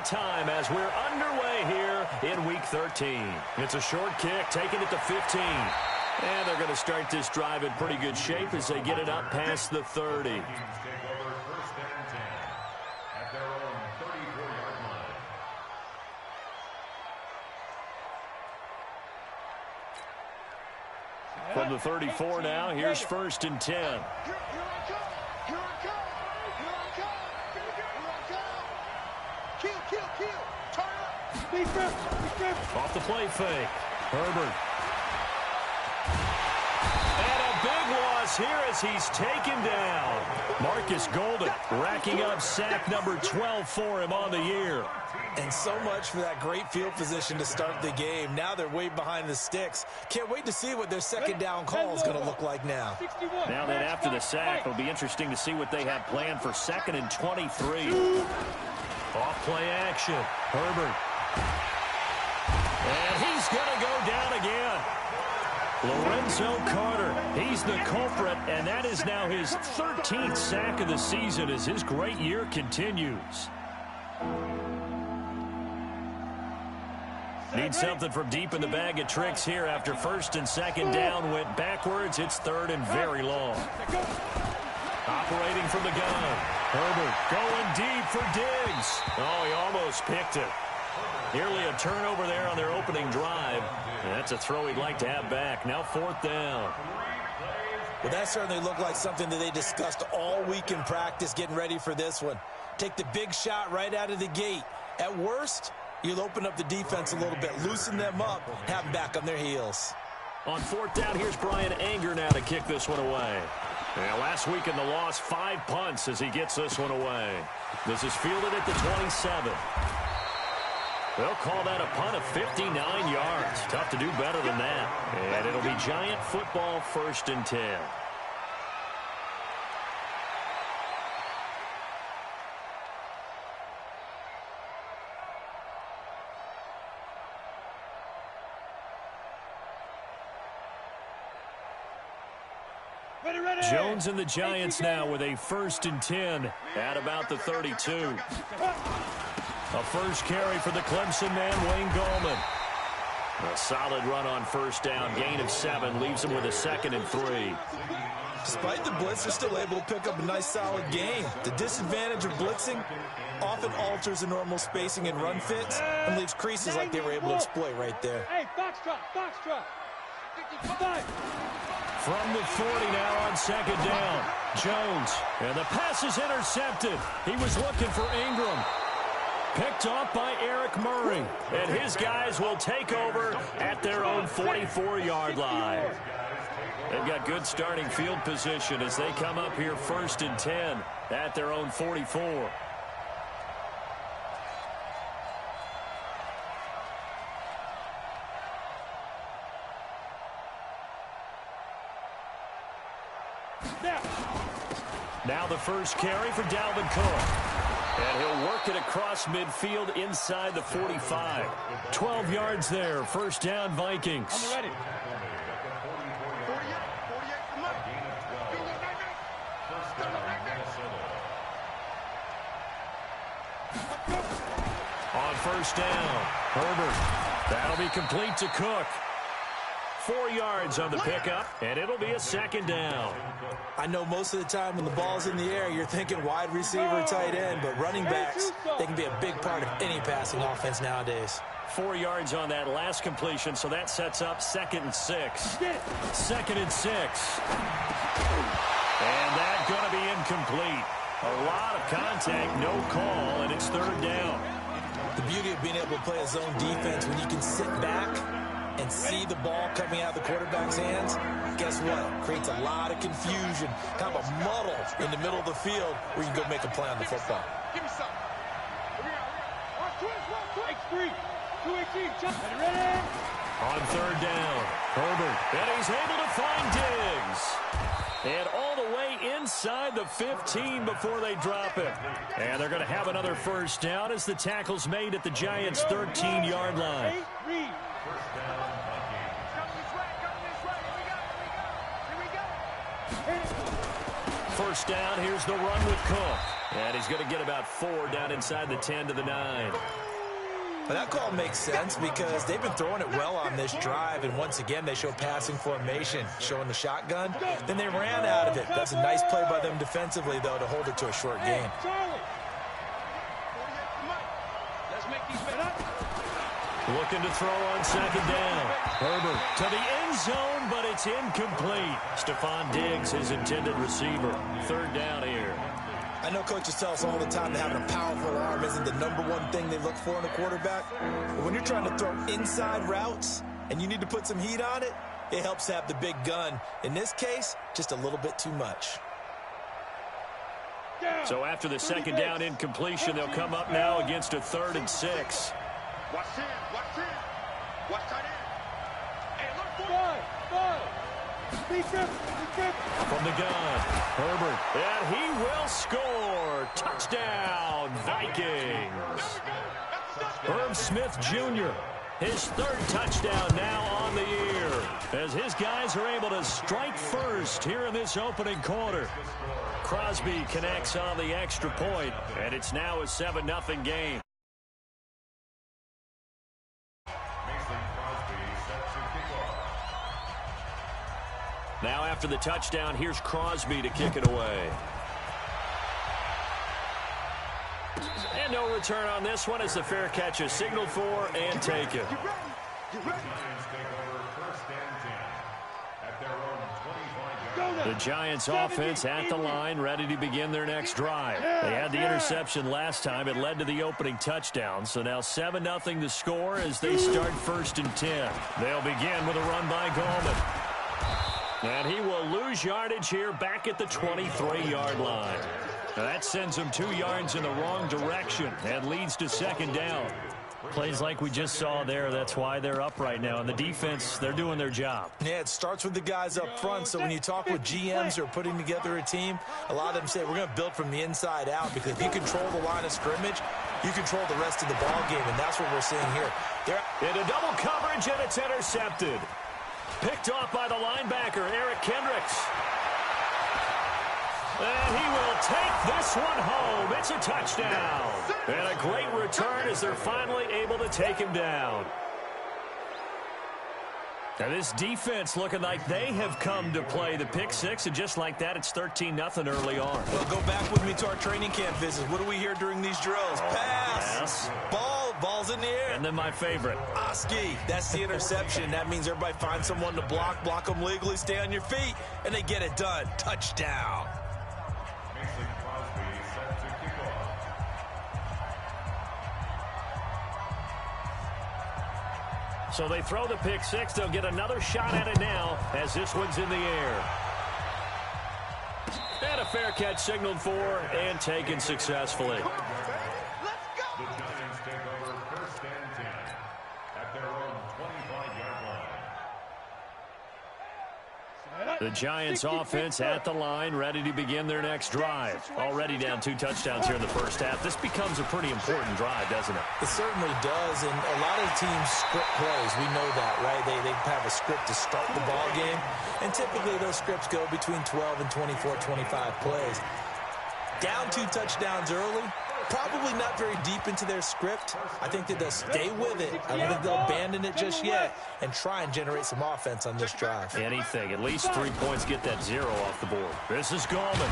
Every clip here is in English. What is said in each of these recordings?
time as we're underway here in Week 13. It's a short kick, taking it to 15. And they're going to start this drive in pretty good shape as they get it up past the 30. From the 34 now, here's 1st and 10. Off the play fake. Herbert. And a big loss here as he's taken down. Marcus Golden racking up sack number 12 for him on the year. And so much for that great field position to start the game. Now they're way behind the sticks. Can't wait to see what their second down call is going to look like now. Now then, after the sack, it'll be interesting to see what they have planned for 2nd and 23. Off play action. Herbert. And he's going to go down again. Lorenzo Carter, he's the culprit, and that is now his 13th sack of the season as his great year continues. Need something from deep in the bag of tricks here after 1st and 2nd down went backwards. It's 3rd and very long. Operating from the gun. Herbert going deep for Diggs. Oh, he almost picked it. Nearly a turnover there on their opening drive. And that's a throw he'd like to have back. Now 4th down. Well, that certainly looked like something that they discussed all week in practice getting ready for this one. Take the big shot right out of the gate. At worst, you'll open up the defense a little bit, loosen them up, have them back on their heels. On 4th down, here's Brian Anger now to kick this one away. Yeah, last week in the loss, 5 punts as he gets this one away. This is fielded at the 27. They'll call that a punt of 59 yards. Tough to do better than that. And it'll be Giant football 1st and 10. Jones and the Giants now with a 1st and 10 at about the 32. A first carry for the Clemson man, Wayne Gallman. A solid run on 1st down. Gain of 7 leaves him with a 2nd and 3. Despite the blitz, they're still able to pick up a nice solid gain. The disadvantage of blitzing often alters the normal spacing and run fits and leaves creases like they were able to exploit right there. Hey, box drop. 55. From the 40 now on 2nd down. Jones. And the pass is intercepted. He was looking for Ingram. Picked off by Eric Murray. And his guys will take over at their own 44-yard line. They've got good starting field position as they come up here 1st and 10 at their own 44. Now the first carry for Dalvin Cook. And he'll work it across midfield inside the 45. 12 yards there. 1st down, Vikings. On 1st down, Herbert. That'll be complete to Cook. 4 yards on the pickup, and it'll be a 2nd down. I know most of the time when the ball's in the air, you're thinking wide receiver, tight end, but running backs, they can be a big part of any passing offense nowadays. 4 yards on that last completion, so that sets up 2nd and 6. 2nd and 6. And that's going to be incomplete. A lot of contact, no call, and it's 3rd down. The beauty of being able to play a zone defense when you can sit back and see the ball coming out of the quarterback's hands, guess what? Creates a lot of confusion, kind of a muddle in the middle of the field where you can go make a play on the football. Give me something. Watch 3. 2-18. Ready? On 3rd down, Herbert. And he's able to find Diggs. And all the way inside the 15 before they drop it. And they're going to have another 1st down as the tackle's made at the Giants' 13-yard line. First down, here's the run with Cook. And he's going to get about 4 down inside the 10 to the 9. But that call makes sense because they've been throwing it well on this drive, and once again they show passing formation, showing the shotgun. Then they ran out of it. That's a nice play by them defensively, though, to hold it to a short game. Looking to throw on second down. Herbert to the end zone, but it's incomplete. Stephon Diggs, his intended receiver. 3rd down here. I know coaches tell us all the time that having a powerful arm isn't the #1 thing they look for in a quarterback. But when you're trying to throw inside routes and you need to put some heat on it, it helps to have the big gun. In this case, just a little bit too much. So after the second down incompletion, they'll come up now against a 3rd and 6. Watch tight end. Hey, look for From the gun, Herbert, and he will score. Touchdown, Vikings. Herb Smith Jr., his 3rd touchdown now on the year, as his guys are able to strike first here in this opening quarter. Crosby connects on the extra point, and it's now a 7-0 game. Now after the touchdown, here's Crosby to kick it away. And no return on this one as the fair catch is signaled for and taken. The Giants offense at the line, ready to begin their next drive. They had the interception last time. It led to the opening touchdown. So now 7-0 to score as they start 1st and 10. They'll begin with a run by Gallman. And he will lose yardage here back at the 23-yard line. Now that sends him 2 yards in the wrong direction and leads to 2nd down. Plays like we just saw there, that's why they're up right now. And the defense, they're doing their job. Yeah, it starts with the guys up front. So when you talk with GMs who are putting together a team, a lot of them say we're going to build from the inside out, because if you control the line of scrimmage, you control the rest of the ball game, and that's what we're seeing here. They're in a double coverage, and it's intercepted. Picked off by the linebacker, Eric Kendricks. And he will take this one home. It's a touchdown. And a great return as they're finally able to take him down. Now this defense looking like they have come to play. The pick 6, and just like that, it's 13-0 early on. Well, go back with me to our training camp visits. What do we hear during these drills? Pass. Ball's in the air. And then my favorite. Oski. That's the interception. That means everybody finds someone to block them legally, stay on your feet, and they get it done. Touchdown. So they throw the pick 6. They'll get another shot at it now as this one's in the air. And a fair catch signaled for and taken successfully. Let's go. The Giants take over 1st and 10 at their own 25-yard line. The Giants offense at the line, ready to begin their next drive. Already down 2 touchdowns here in the first half. This becomes a pretty important drive, doesn't it? It certainly does, and a lot of teams script plays. We know that, right? They have a script to start the ball game, and typically those scripts go between 12 and 24, 25 plays. Down 2 touchdowns early, probably not very deep into their script. I think that they'll stay with it. I don't think they'll abandon it just yet and try and generate some offense on this drive. Anything. At least 3 points, get that 0 off the board. This is Gallman.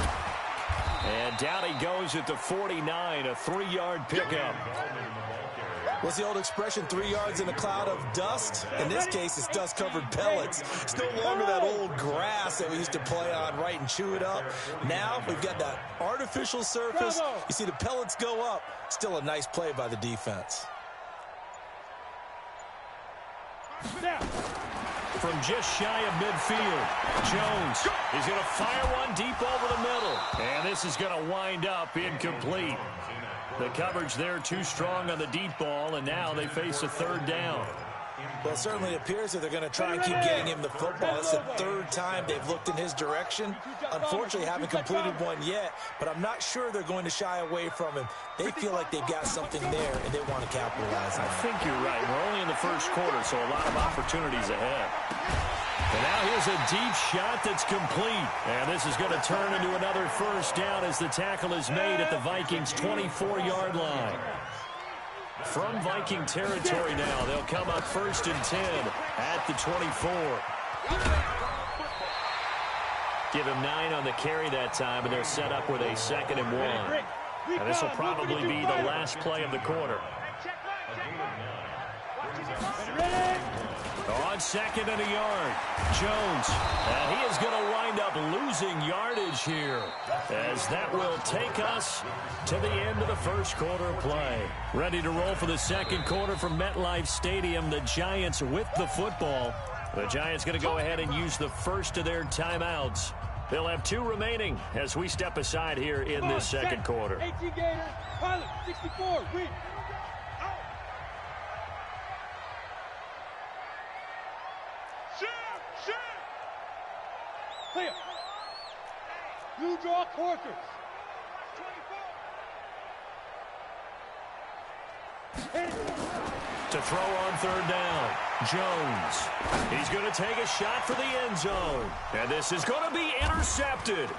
And down he goes at the 49, a 3-yard pickup. What's the old expression, 3 yards in a cloud of dust? In this case, it's dust-covered pellets. It's no longer that old grass that we used to play on, right, and chew it up. Now we've got that artificial surface. You see the pellets go up. Still a nice play by the defense. From just shy of midfield, Jones is going to fire one deep over the middle. And this is going to wind up incomplete. The coverage there too strong on the deep ball, and now they face a 3rd down. Well, it certainly appears that they're going to try and keep getting him the football. It's the 3rd time they've looked in his direction. Unfortunately, haven't completed one yet, but I'm not sure they're going to shy away from him. They feel like they've got something there, and they want to capitalize on it. I think you're right. We're only in the first quarter, so a lot of opportunities ahead. And now here's a deep shot that's complete. And this is going to turn into another first down as the tackle is made at the Vikings' 24-yard line. From Viking territory now, they'll come up 1st and 10 at the 24. Give him 9 on the carry that time, and they're set up with a 2nd and 1. And this will probably be the last play of the quarter. On 2nd and a yard, Jones. And he is going to wind up losing yardage here, as that will take us to the end of the first quarter of play. Ready to roll for the second quarter from MetLife Stadium. The Giants with the football. The Giants going to go ahead and use the first of their timeouts. They'll have 2 remaining as we step aside here in this second quarter. 18 Gator, pilot, 64, read. Clear. You draw quarters. 24. To throw on 3rd down, Jones. He's going to take a shot for the end zone. And this is going to be intercepted.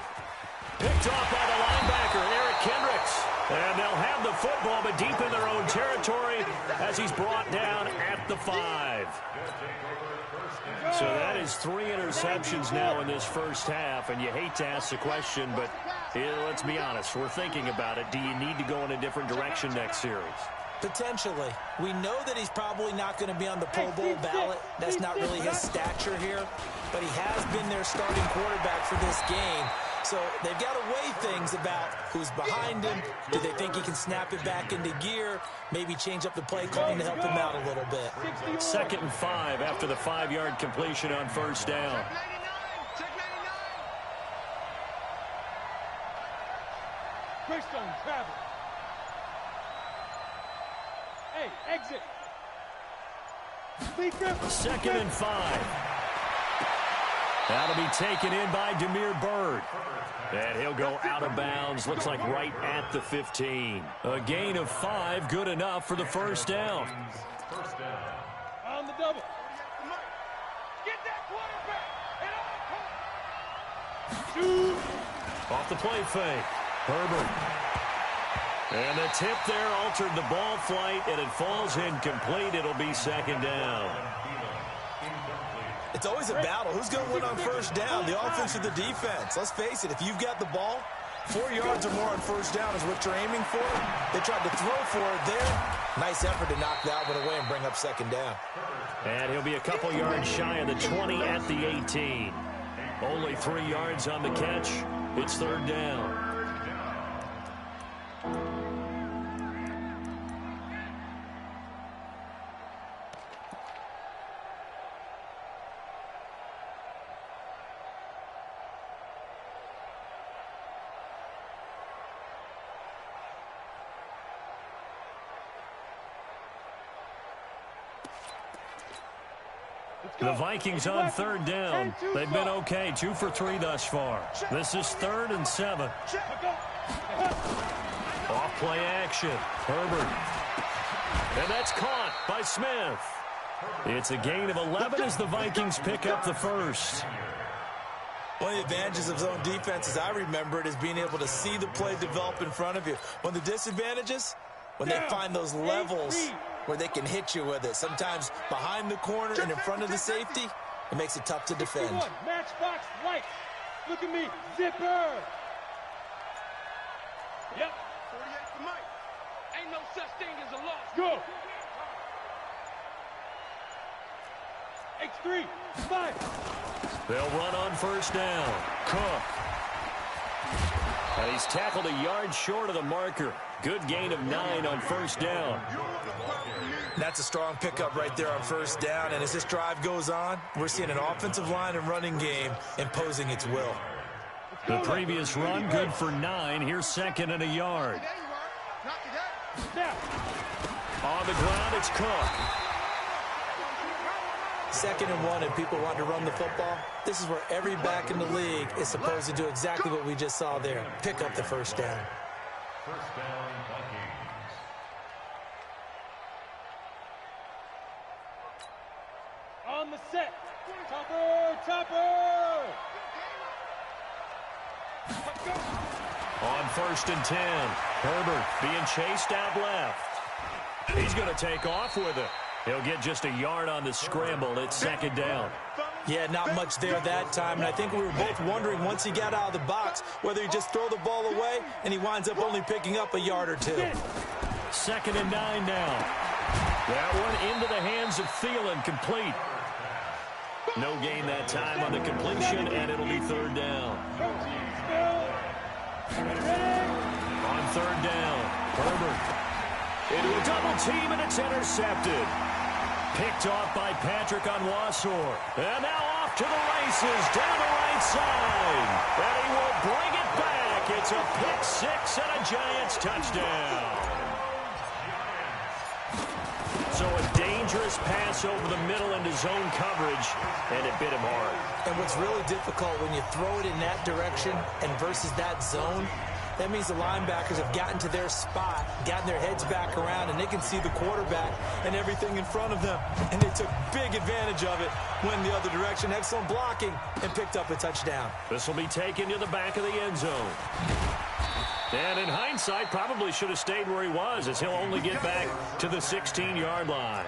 Picked off by the linebacker, Eric Kendricks. And they'll have the football, but deep in their own territory as he's brought down at the 5. So that is 3 interceptions now in this first half, and you hate to ask the question, but let's be honest, we're thinking about it. Do you need to go in a different direction next series? Potentially. We know that he's probably not going to be on the Pro Bowl ballot. That's not really his stature here, but he has been their starting quarterback for this game. So they've got to weigh things about who's behind him. Do they think he can snap it back into gear? Maybe change up the play calling to help him out a little bit. 2nd and 5 after the 5-yard completion on 1st down. Greystone, travel. Hey, exit. 2nd and 5. That'll be taken in by Damiere Byrd. And he'll go out of bounds. Looks like right at the 15. A gain of 5, good enough for the first down. On the double. Get that quarterback. Shoot. Off the play fake. Herbert. And the tip there altered the ball flight, and it falls incomplete. It'll be 2nd down. It's always a battle. Who's going to win on 1st down, the offense or the defense? Let's face it, if you've got the ball, 4 yards or more on 1st down is what you're aiming for. They tried to throw for it there. Nice effort to knock that one away and bring up 2nd down. And he'll be a couple yards shy of the 20 at the 18. Only 3 yards on the catch. It's 3rd down. The Vikings on 3rd down. They've been okay, 2 for 3 thus far. This is 3rd and 7. Off play action. Herbert. And that's caught by Smith. It's a gain of 11 as the Vikings pick up the first. One of the advantages of zone defense, as I remember it, is being able to see the play develop in front of you. One of the disadvantages, when they find those levels where they can hit you with it. Sometimes behind the corner and in front of the safety, it makes it tough to defend. Matchbox light. Look at me. Zipper. Yep. 48 for Mike. Ain't no such thing as a loss. Go. X3. 5. They'll run on 1st down. Cook. And he's tackled a yard short of the marker. Good gain of 9 on 1st down. That's a strong pickup right there on 1st down. And as this drive goes on, we're seeing an offensive line and running game imposing its will. The previous run, good for 9. Here's 2nd and a yard. On the ground, it's Cook. 2nd and 1, and people want to run the football. This is where every back in the league is supposed to do exactly what we just saw there. Pick up the 1st down. 1st down, Vikings. On the set. Topper! Let's go. On 1st and 10, Herbert being chased out left. He's going to take off with it. He'll get just a yard on the scramble. It's 2nd down. Yeah, not much there that time, and I think we were both wondering once he got out of the box whether he just throw the ball away, and he winds up only picking up a yard or 2. 2nd and 9 now. That one into the hands of Thielen, complete. No gain that time on the completion, and it'll be 3rd down. On 3rd down, Herbert into a double team, and it's intercepted. Picked off by Patrick Onwuasor. And now off to the races down the right side. And he will bring it back. It's a pick 6 and a Giants touchdown. So a dangerous pass over the middle into zone coverage, and it bit him hard. And what's really difficult when you throw it in that direction and versus that zone, that means the linebackers have gotten to their spot, gotten their heads back around, and they can see the quarterback and everything in front of them. And they took big advantage of it, went the other direction, excellent blocking, and picked up a touchdown. This will be taken to the back of the end zone. And in hindsight, probably should have stayed where he was, as he'll only get back to the 16-yard line.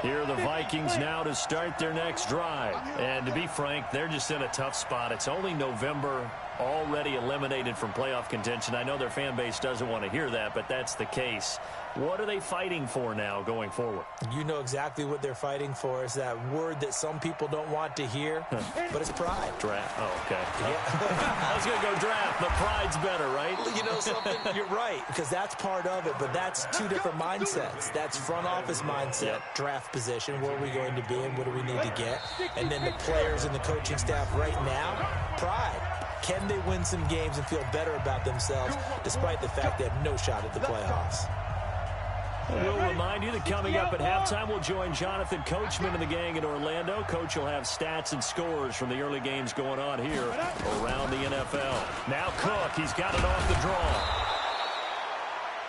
Here are the Vikings now to start their next drive. And to be frank, they're just in a tough spot. It's only November, already eliminated from playoff contention. I know their fan base doesn't want to hear that, but that's the case. What are they fighting for now going forward? You know exactly what they're fighting for. Is that word that some people don't want to hear, but it's pride. Draft. Oh, okay. Yeah. I was going to go draft, but pride's better, right? You know something? You're right, because that's part of it, but that's two different mindsets. That's front office mindset, draft position, where are we going to be and what do we need to get? And then the players and the coaching staff right now, pride. Can they win some games and feel better about themselves despite the fact they have no shot at the playoffs? We'll remind you that coming up at halftime, we'll join Jonathan Coachman and the gang in Orlando. Coach will have stats and scores from the early games going on here around the NFL. Now Cook, he's got it off the draw.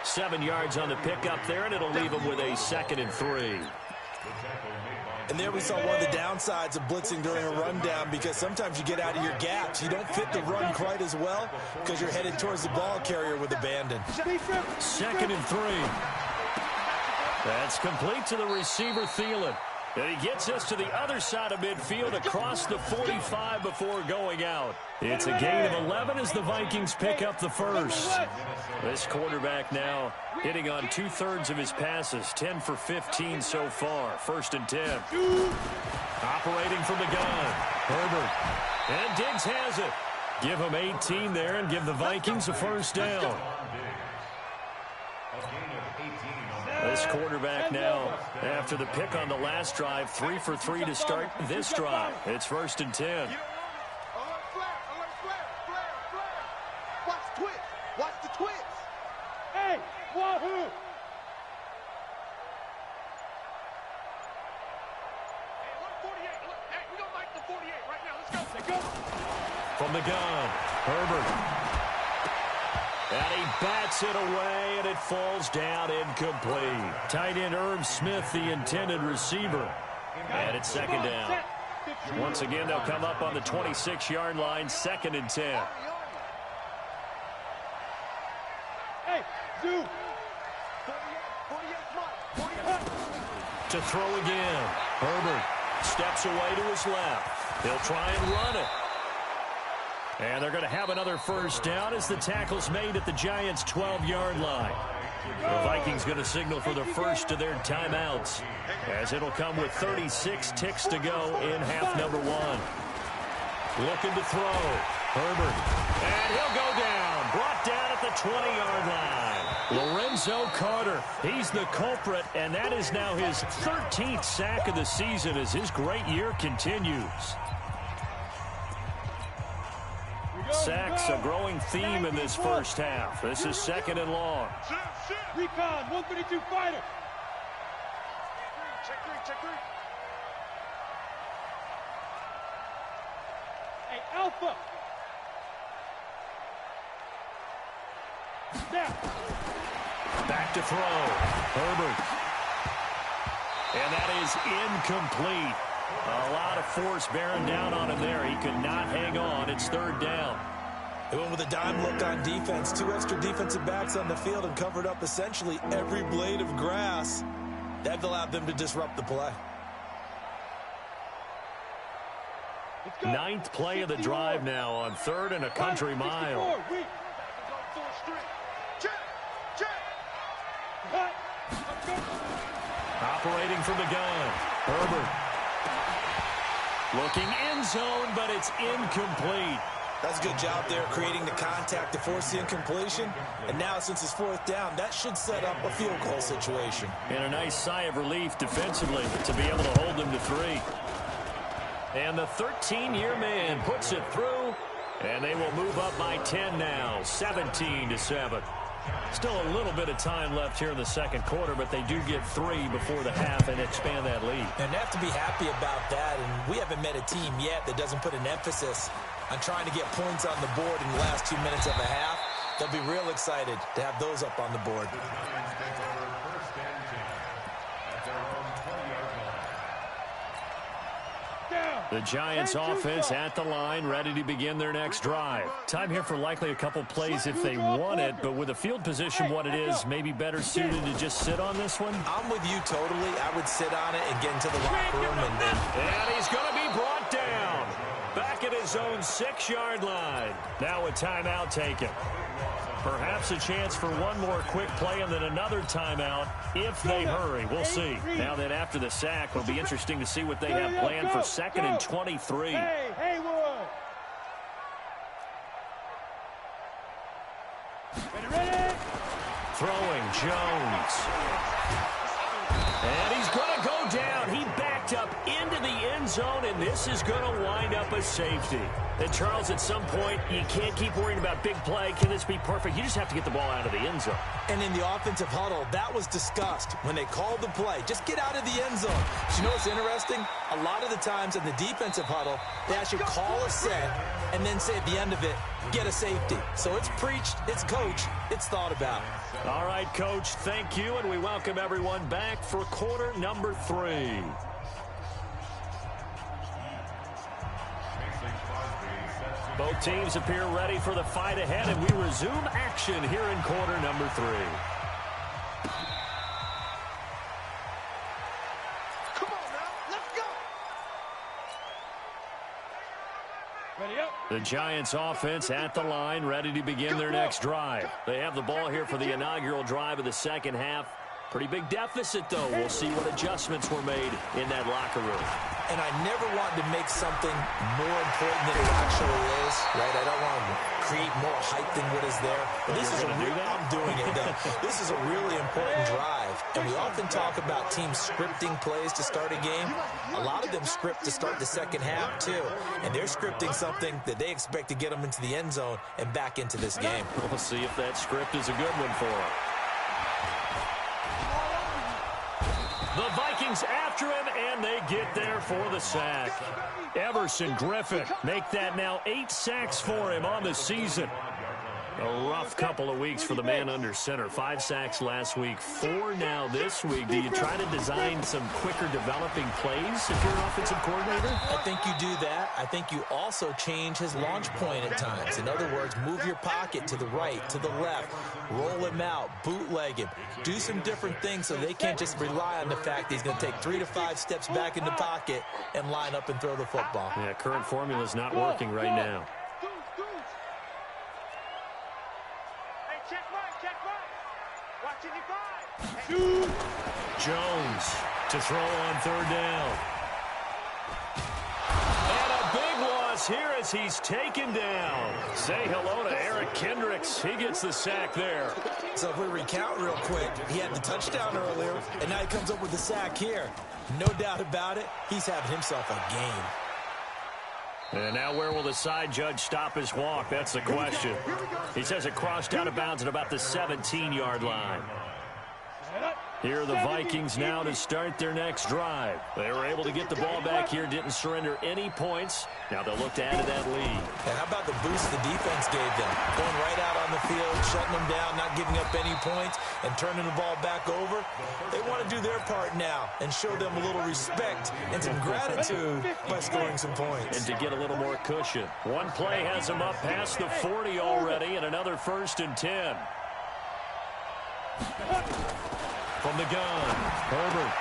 7 yards on the pickup there, and it'll leave him with a 2nd and 3. And there we saw one of the downsides of blitzing during a rundown, because sometimes you get out of your gaps. You don't fit the run quite as well because you're headed towards the ball carrier with abandon. 2nd and 3. That's complete to the receiver, Thielen. And he gets us to the other side of midfield across the 45 before going out. It's a gain of 11 as the Vikings pick up the first. This quarterback now hitting on 2/3 of his passes, 10 for 15 so far. 1st and 10. Operating from the gun, Herbert. And Diggs has it. Give him 18 there and give the Vikings a 1st down. This quarterback now, after the pick on the last drive, 3 for 3 to start this drive. It's 1st and 10. Watch the twist. Watch the twist. Hey, wahoo! Hey, look, 48. Look, hey, we don't like the 48 right now. Let's go. From the gun, Herbert. And he bats it away, and it falls down incomplete. Tight end Irv Smith, the intended receiver. And it's 2nd down. Once again, they'll come up on the 26-yard line, 2nd and 10. Hey, Zoo! To throw again. Herbert steps away to his left. He'll try and run it. And they're going to have another 1st down as the tackle's made at the Giants' 12-yard line. The Vikings going to signal for the first of their timeouts, as it'll come with 36 ticks to go in half number 1. Looking to throw. Herbert. And he'll go down. Brought down at the 20-yard line. Lorenzo Carter. He's the culprit, and that is now his 13th sack of the season as his great year continues. Sacks a growing theme in this first half. This is 2nd and long. Recon, 132 fighter. Check three. Hey, Alpha. Now. Back to throw. Herbert. And that is incomplete. A lot of force bearing down on him there. He could not hang on. It's third down. They went with a dime look on defense. 2 extra defensive backs on the field and covered up essentially every blade of grass. That allowed them to disrupt the play. Ninth play of the drive now on 3rd and a country mile. Operating from the gun. Herbert. Looking end zone, but it's incomplete. That's a good job there creating the contact to force the incompletion. And now since it's 4th down, that should set up a field goal situation. And a nice sigh of relief defensively to be able to hold them to 3. And the 13-year man puts it through, and they will move up by 10 now, 17-7. Still a little bit of time left here in the second quarter, but they do get 3 before the half and expand that lead. And they have to be happy about that, and we haven't met a team yet that doesn't put an emphasis on trying to get points on the board in the last 2 minutes of the half. They'll be real excited to have those up on the board. The Giants offense at the line, ready to begin their next drive. Time here for likely a couple plays if they want it, but with the field position what it is, maybe better suited to just sit on this one? I'm with you totally. I would sit on it and get into the locker room. And he's going to be brought down. Back at his own 6-yard line. Now a timeout taken. Perhaps a chance for one more quick play and then another timeout if they hurry. We'll see. Now that after the sack, it'll be interesting to see what they have planned for 2nd and 23. Hey, Haywood. Ready? Throwing Jones. And he's going to go down. He backed up into the end zone, and this is going to wind up a safety. And, Charles, at some point, you can't keep worrying about big play. Can this be perfect? You just have to get the ball out of the end zone. And in the offensive huddle, that was discussed when they called the play. Just get out of the end zone. But you know what's interesting? A lot of the times in the defensive huddle, they actually call a set and then say at the end of it, get a safety. So it's preached, it's coached, it's thought about. All right, Coach, thank you, and we welcome everyone back for quarter number 3. Both teams appear ready for the fight ahead, and we resume action here in quarter number 3. Come on now, let's go. Ready up. The Giants offense at the line, ready to begin their next drive. They have the ball here for the inaugural drive of the second half. Pretty big deficit, though. We'll see what adjustments were made in that locker room. And I never wanted to make something more important than it actually is, right? I don't want to create more hype than what is there. But this is I'm doing it, though. This is a really important drive. And we often talk about teams scripting plays to start a game. A lot of them script to start the second half, too. And they're scripting something that they expect to get them into the end zone and back into this game. We'll see if that script is a good one for them. The Vikings after him, and they get there for the sack. Everson Griffin make that now 8 sacks for him on the season. A rough couple of weeks for the man under center. 5 sacks last week, 4 now this week. Do you try to design some quicker developing plays if you're an offensive coordinator? I think you do that. I think you also change his launch point at times. In other words, move your pocket to the right, to the left, roll him out, bootleg him. Do some different things so they can't just rely on the fact that he's going to take 3 to 5 steps back in the pocket and line up and throw the football. Yeah, current formula is not working right now. Jones to throw on 3rd down. And a big loss here as he's taken down. Say hello to Eric Kendricks. He gets the sack there. So if we recount real quick, he had the touchdown earlier, and now he comes up with the sack here. No doubt about it, he's having himself a game. And now where will the side judge stop his walk? That's the question. He says it crossed out of bounds at about the 17-yard line. Here are the Vikings now to start their next drive. They were able to get the ball back here, didn't surrender any points. Now they'll look to add to that lead. And how about the boost the defense gave them? Going right out on the field, shutting them down, not giving up any points, and turning the ball back over. They want to do their part now and show them a little respect and some gratitude by scoring some points. And to get a little more cushion. One play has them up past the 40 already, and another 1st and 10. From the gun, Herbert.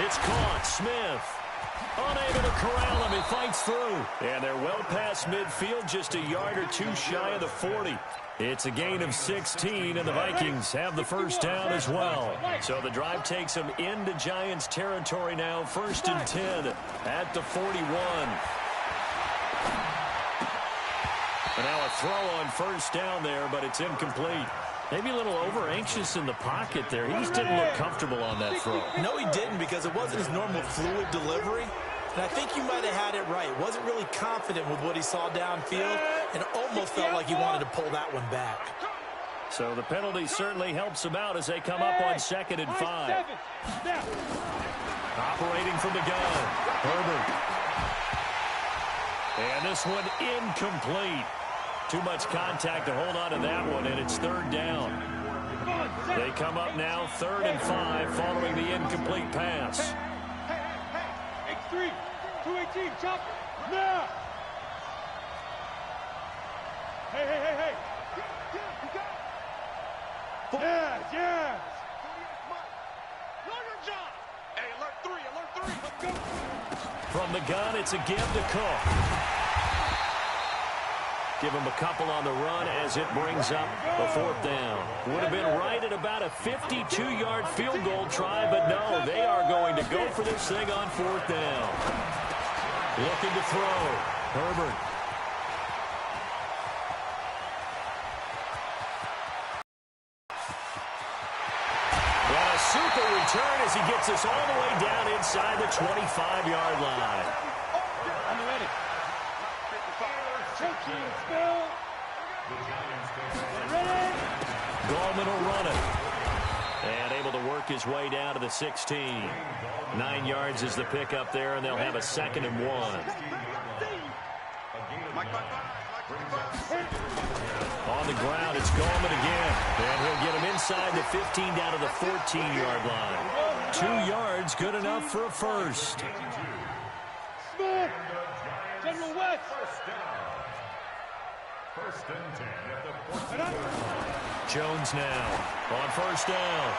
It's caught. Smith unable to corral him. He fights through. And they're well past midfield, just a yard or two shy of the 40. It's a gain of 16, and the Vikings have the first down as well. So the drive takes them into Giants territory now. 1st and 10 at the 41. And now a throw on 1st down there, but it's incomplete. Maybe a little over-anxious in the pocket there. He just didn't look comfortable on that throw. No, he didn't, because it wasn't his normal fluid delivery. And I think you might have had it right. Wasn't really confident with what he saw downfield and almost felt like he wanted to pull that one back. So the penalty certainly helps him out as they come up on 2nd and 5. Operating from the gun, Herbert. And this one incomplete. Too much contact to hold on to that one, and it's 3rd down. They come up now 3rd and 5 following the incomplete pass. X3, 218, chop, now! Hey. Yes. Hey, alert 3. Let's go. From the gun, it's a give to Cook. Give him a couple on the run as it brings up a 4th down. Would have been right at about a 52-yard field goal try, but no, they are going to go for this thing on 4th down. Looking to throw. Herbert. And a super return as he gets us all the way down inside the 25-yard line. I'm ready. Gallman will run it. And able to work his way down to the 16. 9 yards is the pickup there, and they'll have a 2nd and 1. On the ground, it's Gallman again. And he'll get him inside the 15 down to the 14-yard line. 2 yards, good enough for a first. Smith! General West! 1st and 10 at the 14. Jones now on 1st down.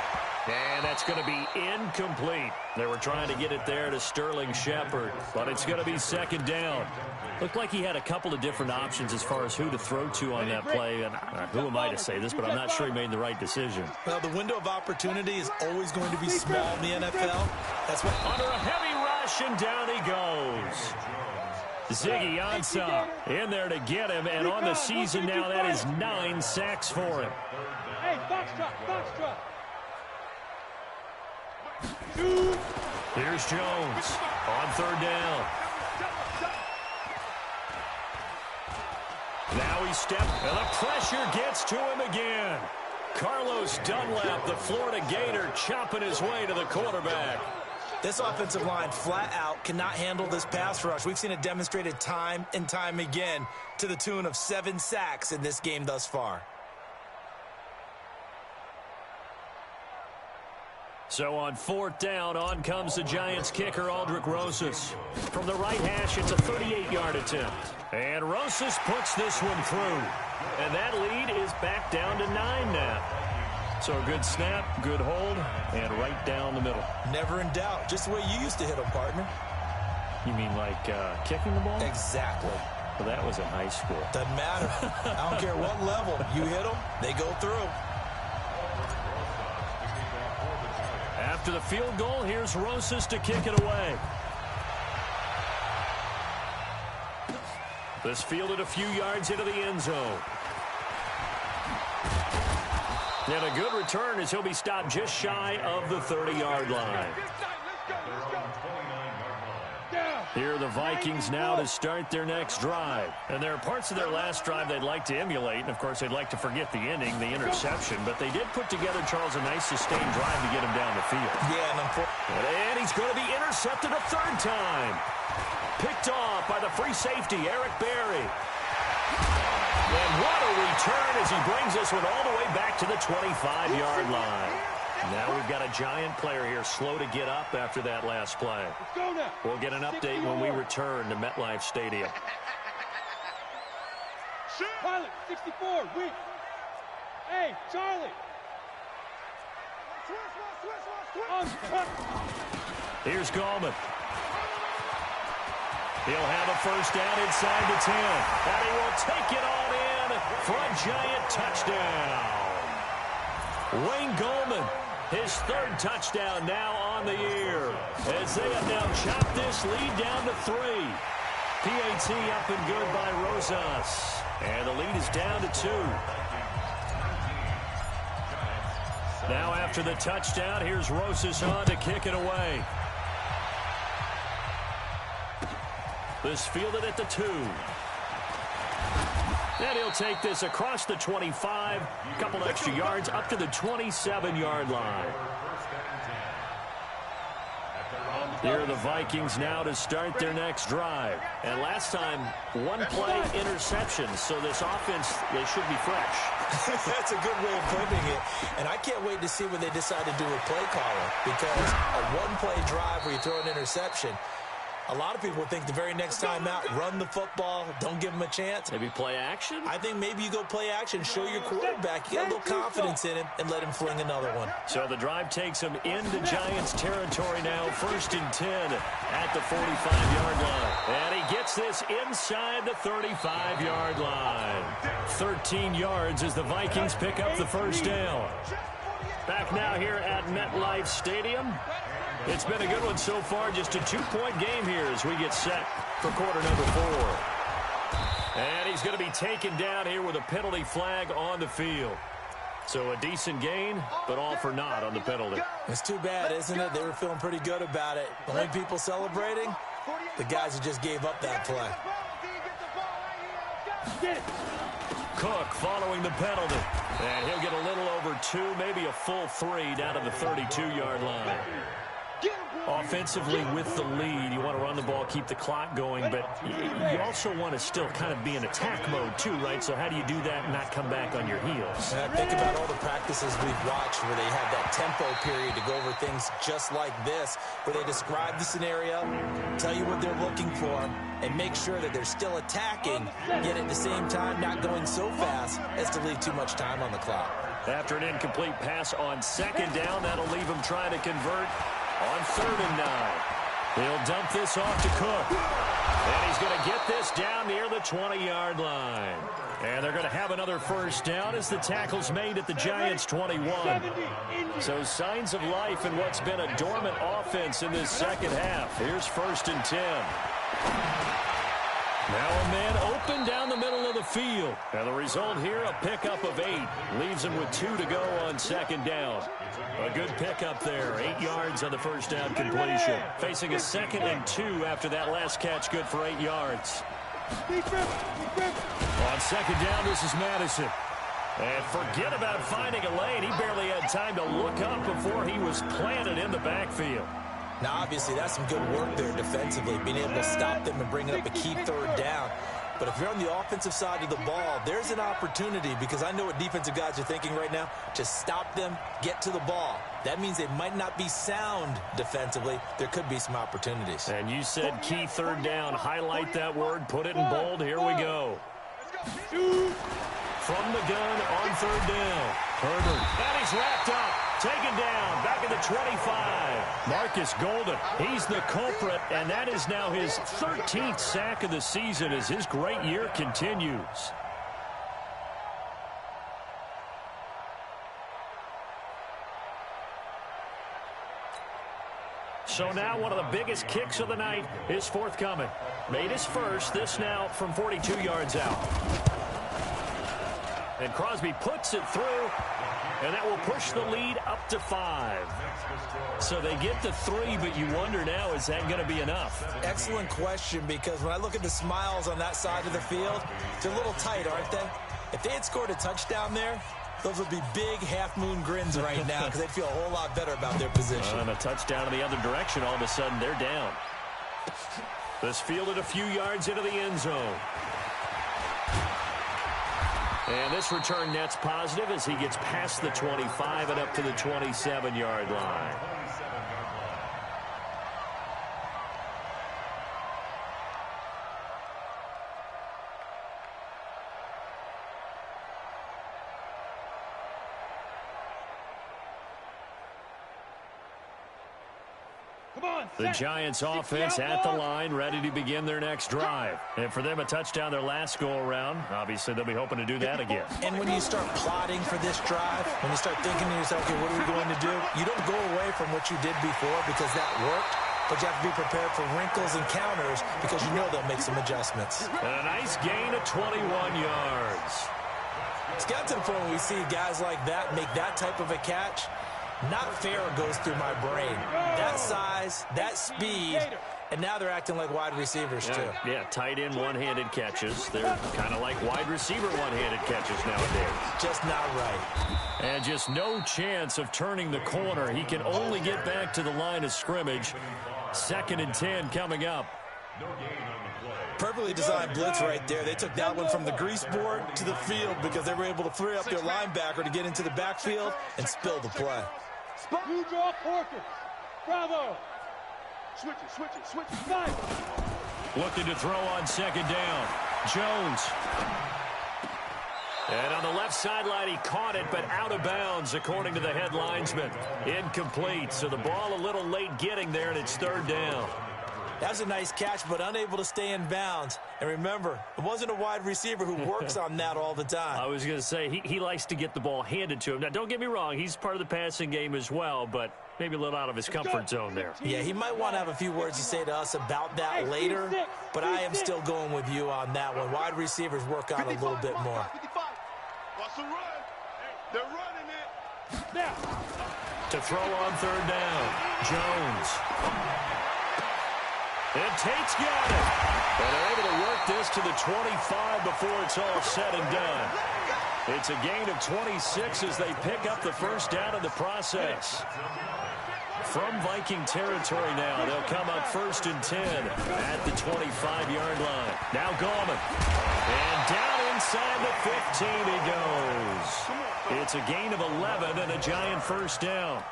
And that's going to be incomplete. They were trying to get it there to Sterling Shepard, but it's going to be 2nd down. Looked like he had a couple of different options as far as who to throw to on that play. And who am I to say this, but I'm not sure he made the right decision. Well, the window of opportunity is always going to be small in the NFL. That's what. Under a heavy rush, and down he goes. Ziggy Ansah in there to get him, and on the season now, that is 9 sacks for him. Hey, foxtrot. Here's Jones on 3rd down. Now he steps, and the pressure gets to him again. Carlos Dunlap, the Florida Gator, chopping his way to the quarterback. This offensive line flat out cannot handle this pass rush. We've seen it demonstrated time and time again to the tune of 7 sacks in this game thus far. So on 4th down, on comes the Giants kicker, Aldrick Rosas. From the right hash, it's a 38-yard attempt. And Rosas puts this one through. And that lead is back down to 9 now. So a good snap, good hold, and right down the middle. Never in doubt. Just the way you used to hit them, partner. You mean like kicking the ball? Exactly. Well, that was in high school. Doesn't matter. I don't care what level. You hit them, they go through. After the field goal, here's Rosas to kick it away. This fielded a few yards into the end zone. And a good return as he'll be stopped just shy of the 30-yard line. Yeah. Here are the Vikings now to start their next drive. And there are parts of their last drive they'd like to emulate. And, of course, they'd like to forget the ending, the interception. But they did put together, Charles, a nice sustained drive to get him down the field. Yeah, and he's going to be intercepted a third time. Picked off by the free safety, Eric Berry. And what a return as he brings this one all the way back to the 25-yard line. Now we've got a giant player here slow to get up after that last play. We'll get an update when we return to MetLife Stadium. Pilot, 64, weak. Hey, Charlie. Here's Gallman. He'll have a first down inside the 10. And he will take it on in for a giant touchdown. Wayne Gallman, his third touchdown now on the year. As they have now chopped this lead down to 3. PAT up and good by Rosas. And the lead is down to 2. Now after the touchdown, here's Rosas on to kick it away. This fielded at the 2. And he'll take this across the 25, a couple extra yards up to the 27-yard line. Here are the Vikings now to start their next drive. And last time, one play interception, so this offense, they should be fresh. That's a good way of putting it. And I can't wait to see what they decide to do with play calling, because a one-play drive where you throw an interception, a lot of people think the very next time out, run the football, don't give them a chance. Maybe play action? I think maybe you go play action, show your quarterback, you get a little confidence in him, and let him fling another one. So the drive takes him into Giants territory now, 1st and 10 at the 45-yard line. And he gets this inside the 35-yard line. 13 yards as the Vikings pick up the first down. Back now here at MetLife Stadium. It's been a good one so far, just a 2-point game here as we get set for quarter number 4. And he's going to be taken down here with a penalty flag on the field. So a decent gain, but all for naught on the penalty. It's too bad, isn't it? They were feeling pretty good about it. The only people celebrating, the guys who just gave up that play. Cook following the penalty. And he'll get a little over 2, maybe a full 3 down to the 32-yard line. Offensively with the lead, you want to run the ball, keep the clock going, but you also want to still kind of be in attack mode too, right? So how do you do that and not come back on your heels? Think about all the practices we've watched where they have that tempo period to go over things just like this, where they describe the scenario, tell you what they're looking for, and make sure that they're still attacking, yet at the same time not going so fast as to leave too much time on the clock. After an incomplete pass on 2nd down, that'll leave him trying to convert on 3rd and 9. He'll dump this off to Cook. And he's going to get this down near the 20-yard line. And they're going to have another first down as the tackle's made at the Giants' 21. So signs of life in what's been a dormant offense in this second half. Here's 1st and 10. Now a man open down the middle of the field. And the result here, a pickup of 8. Leaves him with 2 to go on 2nd down. A good pickup there. 8 yards on the first down completion. Facing a 2nd and 2 after that last catch, good for 8 yards. On 2nd down, this is Madison. And forget about finding a lane. He barely had time to look up before he was planted in the backfield. Now, obviously, that's some good work there defensively, being able to stop them and bring up a key 3rd down. But if you're on the offensive side of the ball, there's an opportunity, because I know what defensive guys are thinking right now. Just stop them, get to the ball. That means they might not be sound defensively. There could be some opportunities. And you said key 3rd down. Highlight that word. Put it in bold. Here we go. From the gun on 3rd down. Herbert. And he's wrapped up. Taken down. Back at the 25. Marcus Golden. He's the culprit. And that is now his 13th sack of the season as his great year continues. So now one of the biggest kicks of the night is forthcoming. Made his first. This now from 42 yards out. And Crosby puts it through. and that will push the lead up to 5. So they get to 3, but you wonder now, is that going to be enough? Excellent question, because when I look at the smiles on that side of the field, they're a little tight, aren't they? If they had scored a touchdown there, those would be big half-moon grins right now because they'd feel a whole lot better about their position. And a touchdown in the other direction, all of a sudden they're down. This fielded a few yards into the end zone. And this return net's positive as he gets past the 25 and up to the 27-yard line. The Giants offense at the line, ready to begin their next drive. And for them, a touchdown their last go-around. Obviously, they'll be hoping to do that again. And when you start plotting for this drive, when you start thinking to yourself, okay, what are we going to do? You don't go away from what you did before because that worked, but you have to be prepared for wrinkles and counters because you know they'll make some adjustments. And a nice gain of 21 yards. It's got to the point where we see guys like that make that type of a catch. Not fair goes through my brain. That size, that speed, and now they're acting like wide receivers too. Yeah, tight end one-handed catches. They're kind of like wide receiver one-handed catches nowadays. Just not right. And just no chance of turning the corner. He can only get back to the line of scrimmage. 2nd and 10 coming up. Perfectly designed blitz right there. They took that one from the grease board to the field because they were able to free up their linebacker to get into the backfield and spill the play. You draw Porter. Bravo. Switch it. Nice. Looking to throw on 2nd down. Jones. And on the left sideline, he caught it, but out of bounds, according to the head linesman. Incomplete, so the ball a little late getting there, and it's 3rd down. That was a nice catch, but unable to stay in bounds. And remember, it wasn't a wide receiver who works on that all the time. I was going to say, he likes to get the ball handed to him. Now, don't get me wrong, he's part of the passing game as well, but maybe a little out of his comfort zone there. Yeah, he might want to have a few words to say to us about that later, but I am still going with you on that one. Wide receivers work on a little bit more. Watch the run. They're running it. Now. To throw on 3rd down, Jones. And Tate's got it. And they're able to work this to the 25 before it's all said and done. It's a gain of 26 as they pick up the first down in the process. From Viking territory now, they'll come up 1st and 10 at the 25-yard line. Now Gallman. And down inside the 15 he goes. It's a gain of 11 and a Giant first down.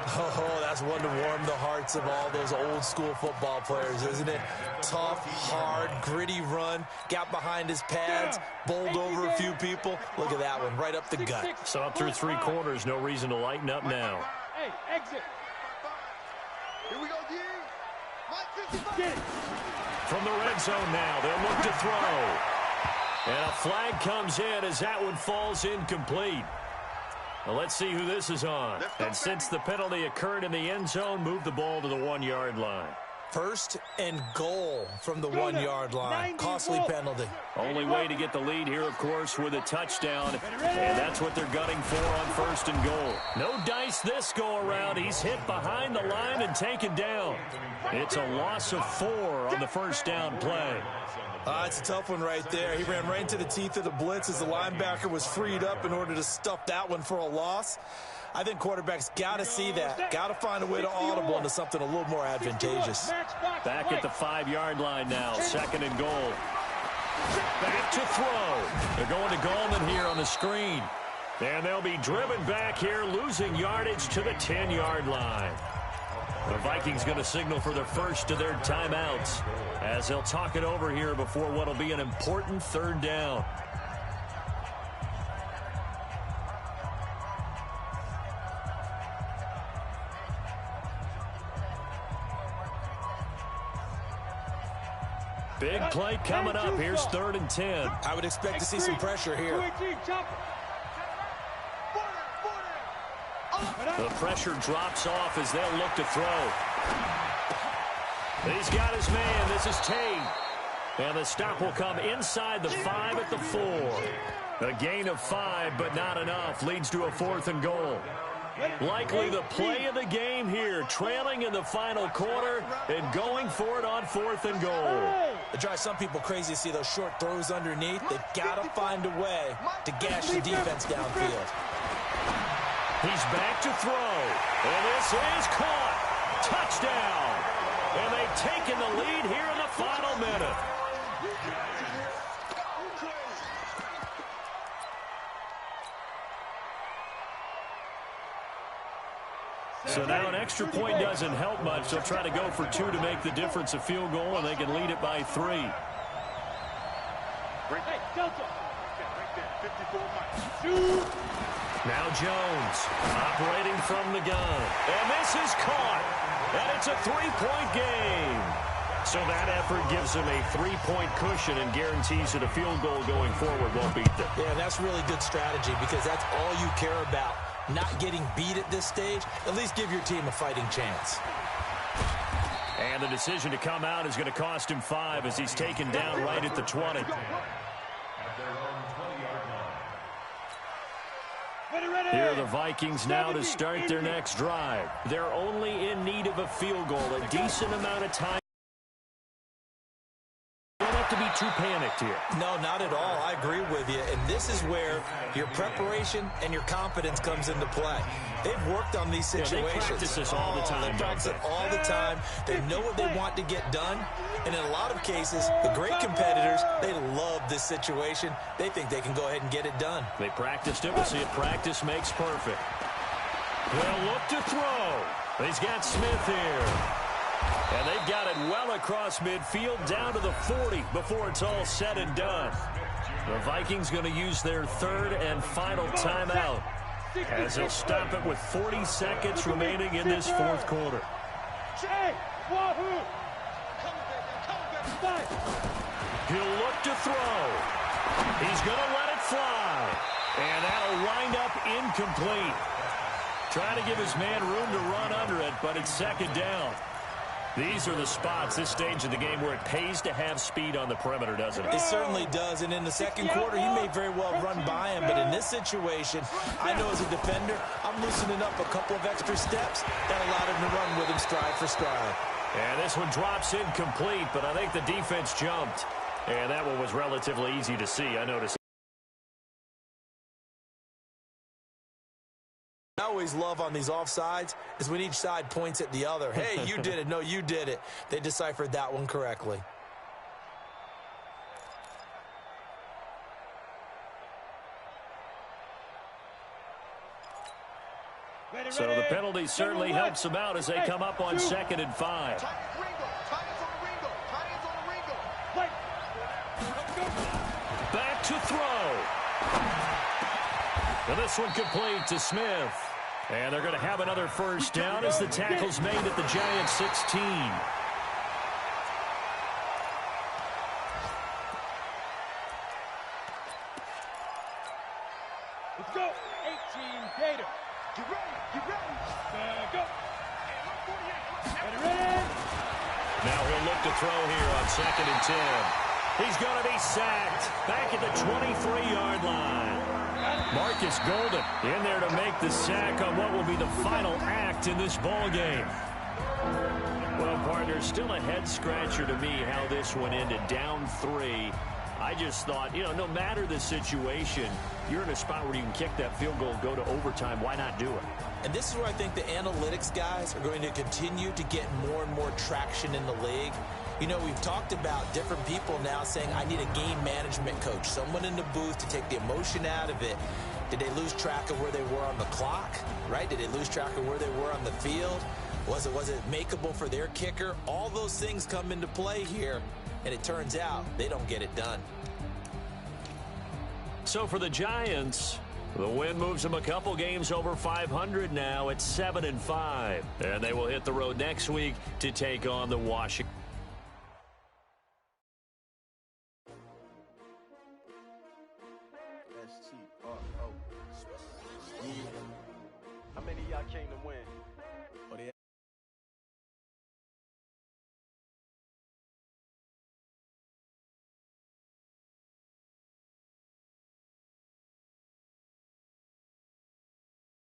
Oh, that's one to warm the hearts of all those old-school football players, isn't it? Tough, hard, gritty run, got behind his pads, bowled over a few people. Look at that one, right up the gut. So up through 3 quarters, no reason to lighten up now. Hey, exit. Here we go, D. Mike 55. Get it. From the red zone now, they'll look to throw. And a flag comes in as that one falls incomplete. Well, let's see who this is on. And since the penalty occurred in the end zone, move the ball to the 1-yard line. 1st and goal from the 1-yard line. Costly penalty. Only way to get the lead here, of course, with a touchdown. And that's what they're gunning for on 1st and goal. No dice this go-around. He's hit behind the line and taken down. It's a loss of 4 on the first down play. It's a tough one right there. He ran right into the teeth of the blitz as the linebacker was freed up in order to stuff that one for a loss. I think quarterbacks got to see that. Got to find a way to audible into something a little more advantageous. Back at the 5-yard line now. 2nd and goal. Back to throw. They're going to Gallman here on the screen. And they'll be driven back here, losing yardage to the 10-yard line. The Vikings going to signal for the first of their timeouts as they'll talk it over here before what will be an important 3rd down. Big play coming up. Here's 3rd and 10. I would expect to see some pressure here. The pressure drops off as they'll look to throw. He's got his man. This is Tate. And the stop will come inside the 5 at the 4. A gain of 5, but not enough. Leads to a 4th and goal. Likely the play of the game here, trailing in the final quarter and going for it on 4th and goal. It drives some people crazy to see those short throws underneath. They've got to find a way to gash the defense downfield. He's back to throw, and this is caught. Touchdown. And they've taken the lead here in the final minute. So now an extra point doesn't help much. They'll try to go for 2 to make the difference a field goal, and they can lead it by 3. Hey, Delta. Now Jones operating from the gun. And this is caught. And it's a 3-point game. So that effort gives them a 3-point cushion and guarantees that a field goal going forward won't beat them. Yeah, that's really good strategy because that's all you care about. Not getting beat at this stage, at least give your team a fighting chance. And the decision to come out is going to cost him 5 as he's taken down right at the 20. Here are the Vikings now to start their next drive. They're only in need of a field goal, a decent amount of time. You don't have to be too panicked here. No, not at all. I agree with you. And this is where your preparation and your confidence comes into play. They've worked on these situations. They practice this all the time. They practice it all the time. They know what they want to get done. And in a lot of cases, the great competitors, they love this situation. They think they can go ahead and get it done. They practiced it. We'll see if practice makes perfect. They'll look to throw. He's got Smith here. And they've got it well across midfield down to the 40 before it's all said and done. The Vikings going to use their 3rd and final timeout as they'll stop it with 40 seconds remaining in this 4th quarter. He'll look to throw. He's going to let it fly. And that'll wind up incomplete. Trying to give his man room to run under it, but it's 2nd down. These are the spots, this stage of the game, where it pays to have speed on the perimeter, doesn't it? It certainly does, and in the 2nd quarter, he may very well run by him, but in this situation, I know as a defender, I'm loosening up a couple of extra steps that allowed him to run with him stride for stride. And this one drops incomplete, but I think the defense jumped. And that one was relatively easy to see, I noticed. I always love on these offsides is when each side points at the other. Hey, you did it. No, you did it. They deciphered that one correctly. So the penalty certainly helps them out as they come up on 2nd and 5. Back to throw. And this one complete to Smith. And they're going to have another 1st down as the tackle's made at the Giants 16. Let's go. 18 Gator. Get ready. Get ready. Go. Ready. Now he'll look to throw here on 2nd and 10. He's going to be sacked back at the 23-yard line. Marcus Golden in there to make the sack on what will be the final act in this ball game. Well, partner, still a head-scratcher to me how this one ended. Down 3. I just thought, no matter the situation, you're in a spot where you can kick that field goal, go to overtime. Why not do it? And this is where I think the analytics guys are going to continue to get more and more traction in the league. We've talked about different people now saying, I need a game management coach, someone in the booth to take the emotion out of it. Did they lose track of where they were on the clock, right? Did they lose track of where they were on the field? Was it makeable for their kicker? All those things come into play here, and it turns out they don't get it done. So for the Giants, the win moves them a couple games over 500 now at 7 and 5. And they will hit the road next week to take on the Washington. That's cheap. How many of y'all came to win?